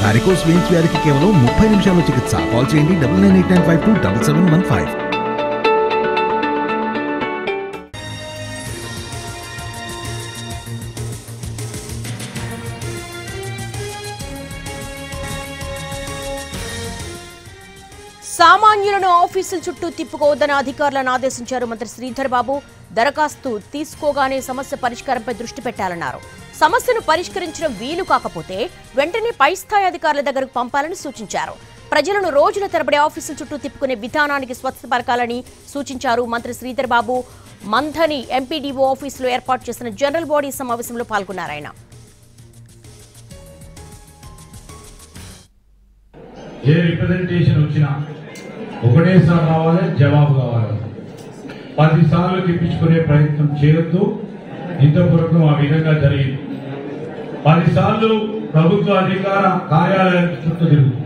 Varicose veins వ్యాధికి కేవలం 30 నిమిషాల్లో చికిత్స. కాల్ చేయండి 9989527715. సామాన్యులను ఆఫీసుల చుట్టూ తిప్పుకోవద్దని అధికారులను ఆదేశించారు మంత్రి శ్రీధర్ బాబు. దరఖాస్తు తీసుకోగానే సమస్య పరిష్కారంపై దృష్టి పెట్టాలన్నారు. సమస్యను పరిష్కరించడం వీలు కాకపోతే వెంటనే పై స్థాయి అధికారుల దగ్గరకు పంపాలని సూచించారు. ప్రజలను రోజుల తరబడి ఆఫీసుల చుట్టూ తిప్పుకునే విధానానికి స్వచ్ఛత పరకాలని సూచించారు మంత్రి శ్రీధర్ బాబు. మంథని ఎంపీడీఓ ఆఫీసులో ఏర్పాటు చేసిన జనరల్ బాడీ సమావేశంలో పాల్గొన్నారు ఆయన. ఏ రిప్రజెంటేషన్ వచ్చినా ఒకటేసారి రావాలి, జవాబు కావాలి. 10 సార్లు తిప్పించుకునే ప్రయత్నం చేయొద్దు. ఇంతవరకు ఆ విధంగా జరిగింది. 10 సార్లు ప్రభుత్వ అధికార కార్యాలయం చుట్టూ తిరుగుతుంది,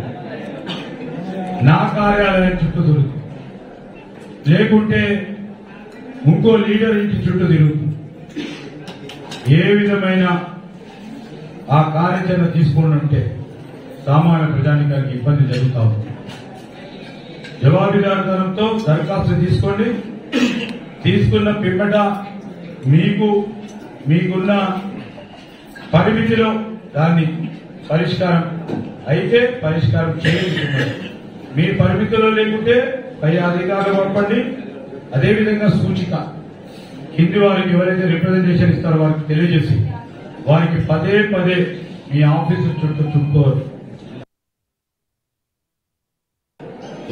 నా కార్యాలయం చుట్టూ తిరుగుతుంది, లేకుంటే ఇంకో లీడర్ ఇంటి చుట్టూ తిరుగుతుంది. ఏ విధమైన ఆ కార్యాచరణ తీసుకుంటుంటే సామాన్య ప్రజానికానికి ఇబ్బంది జరుగుతా ఉంది. జవాబుదారితనంతో దరఖాస్తు తీసుకోండి. తీసుకున్న పిమ్మట మీకున్న పరిమితిలో దాన్ని పరిష్కారం అయితే పరిష్కారం చేయండి. మీ పరిమితిలో లేకుంటే పై అధికారులు పంపండి. అదేవిధంగా సూచిక కింది వారికి ఎవరైతే రిప్రజెంటేషన్ ఇస్తారో వారికి తెలియజేసి వారికి పదే మీ ఆఫీసు చుట్టూ చుట్టుకోవచ్చు.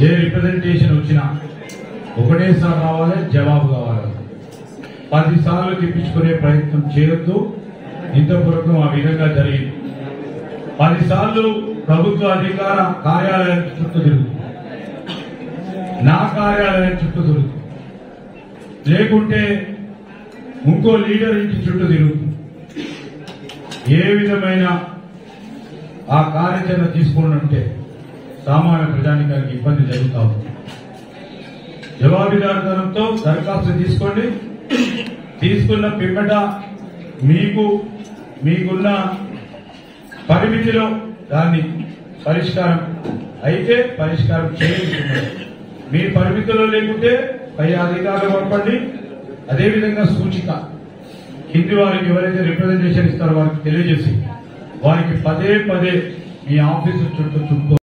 ఏ రిప్రజెంటేషన్ వచ్చినా ఒకటేసారి రావాలి, జవాబు కావాలి. 10 సార్లు తిప్పించుకునే ప్రయత్నం చేయొద్దు. ఇంతవరకు ఆ విధంగా జరిగింది. 10 సార్లు ప్రభుత్వ అధికార కార్యాలయం చుట్టూ తిరుగుతుంది, నా కార్యాలయం చుట్టూ తిరుగుతుంది, లేకుంటే ఇంకో లీడర్ ఇంటి చుట్టూ తిరుగుతుంది. ఏ విధమైన ఆ కార్యాచరణ తీసుకుంటుంటే సామాన్య ప్రజానికానికి ఇబ్బంది జరుగుతా ఉంది. జవాబుదారితనంతో దరఖాస్తు తీసుకోండి. తీసుకున్న పిమ్మట మీకున్న పరిమితిలో దాన్ని పరిష్కారం అయితే పరిష్కారం చేయండి. మీ పరిమితిలో లేకుంటే పై అధికారులు పంపండి. అదేవిధంగా సూచిక కింది వారికి ఎవరైతే రిప్రజెంటేషన్ ఇస్తారో వారికి తెలియజేసి వారికి పదే మీ ఆఫీసు చుట్టూ చుట్టుకో